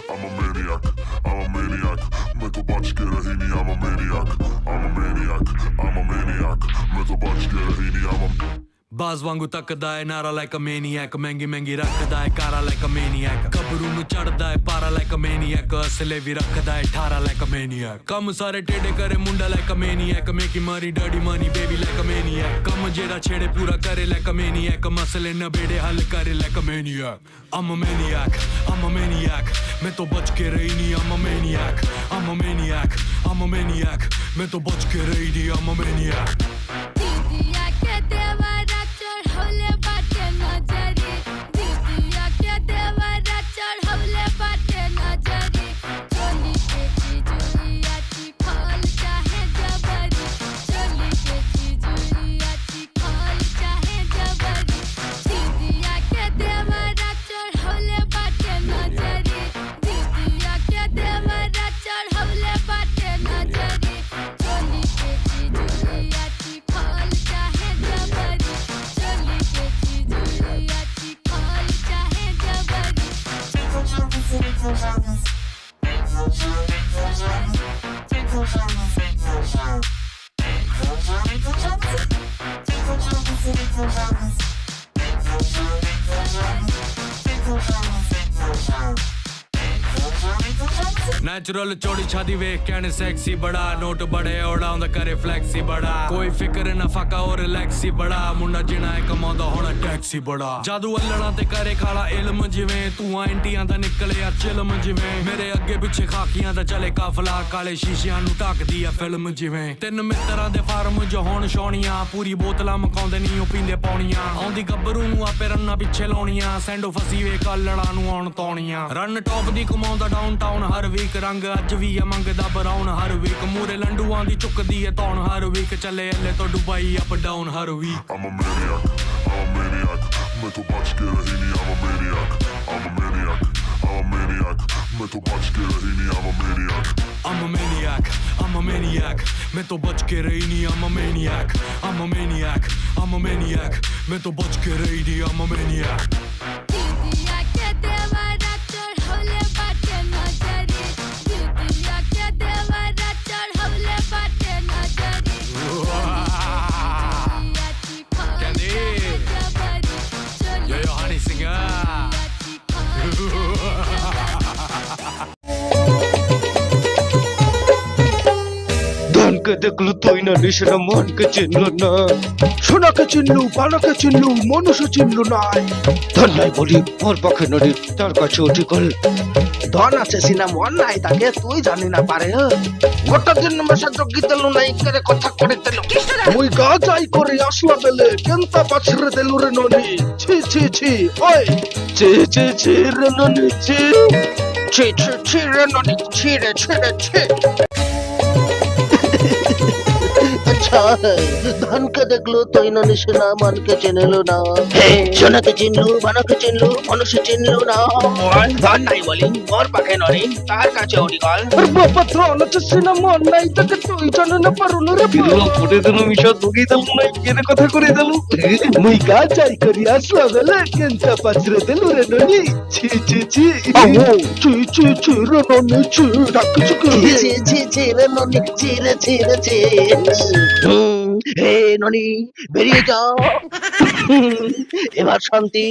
I'm a maniac, I'm a maniac. मैं तो बच के रही नहीं, I'm a maniac, I'm a maniac, I'm a maniac. मैं तो बच के रही नहीं, I'm a बाज वांगू तकदा है नारा like a maniac महंगी महंगी रखदा है कारा like a maniac कबरू नु चढ़दा है पारा like a maniac असले भी रखदा है ठारा like a maniac कम सारे टेढ़े करे मुंडा like a maniac मेकी मारी dirty money baby like a maniac कम जेड़ा छेड़े पूरा करे like a maniac मसले न बेड़े हल करे like a maniac I'm a maniac, I'm a maniac मैं तो बच के रही नहीं I'm a maniac, I'm a maniac, I'm a maniac मैं तो बच के रही नहीं I'm a maniac नेचुरल चौड़ी छादी वेख कहने सेक्सी बड़ा नोट बड़े उड़ाउंदा करे फ्लैक्सी बड़ा कोई फिक्र ना फाका और रिलैक्सी बड़ा मुंडा जिना है कमांदा होना टैक्सी बड़ा जादू अल्लड़ा ते करे खाला इल्म जिवें तू एंटियां दा निकले या चिल्म जिवें मेरे अगे पीछे खाकियां दा चले काफला काले शीशियां नु ढकदी आ फिल्म जिवें तिन मित्तरां दे फार्म जो होण छौणियां पूरी बोतलां मकाउंदे नी ओ पींदे पौणियां आउंदी गब्बरू नु आपे रन्ना पिछे लाउणियां सैंडो फसी वे कल्लड़ा नु आउण तौणियां रन टॉप दी कमाउंदा डाउनटाउन हर वीक रंग अज भी है मंगदा ब्राउन हर वीक मूरे लंडुआं दी चुकदी है तौण हर वीक चले अल्ले तो दुबई अप डाउन हर week I'm a maniac, I'm a maniac. मैं तो बच के रही नहीं I'm a maniac, I'm a maniac, I'm a maniac. मैं तो बच के रही नहीं I'm a maniac. I'm a maniac, I'm a maniac. मैं तो बच के रही नहीं I'm a maniac, I'm a maniac, I'm a maniac. मैं तो बच के रही नहीं I'm a maniac. ধনকে দেখলু তুই না নিশানা মনকে চিনল না সোনাকে চিনলু পানাকে চিনলু মানুষ চিনলু নাই ধন নাই বলি ওর পক্ষে নদী তার কাছে অধিকল ধন আছে সিনা মন নাই তাকে তুই জানি না পারে গোটা দিন মেশা যোগ্য দিলু নাই করে কথা করে দিলু মুই গা যাই করে আসলা বেলে কেনতা পাছরে দিলু রে ননি ছি ছি ছি ওই ছি ছি ছি রে ননি ছি ছি ছি ছি রে ননি ছি রে ছি রে ছি ধনকে দেখলো তুই না নিশানা মনকে চিনলো না সোনাকে চিনলু বানাকে চিনলু মানুষ চিনলু না ধন নাই বলি ওর পাখে ননি তার কাছে ওডি কল বাবা ধন আছে সিনা মন নাই তাকে তুই জানি না পারুল রে বিলো ফুটে দিল মিশা দুগি দিল নাই কেনে কথা করে দিল মুই গা যাই করি আসলা বেলে কেনতা পাছরে দিল রে ননি ছি ছি ছি ছি ছি ছি রে ননি ছি ডাক চুকে ছি ছি ছি রে ননি ছি রে ছি রে ছি হে ননি বেরিয়ে যাও এবার শান্তি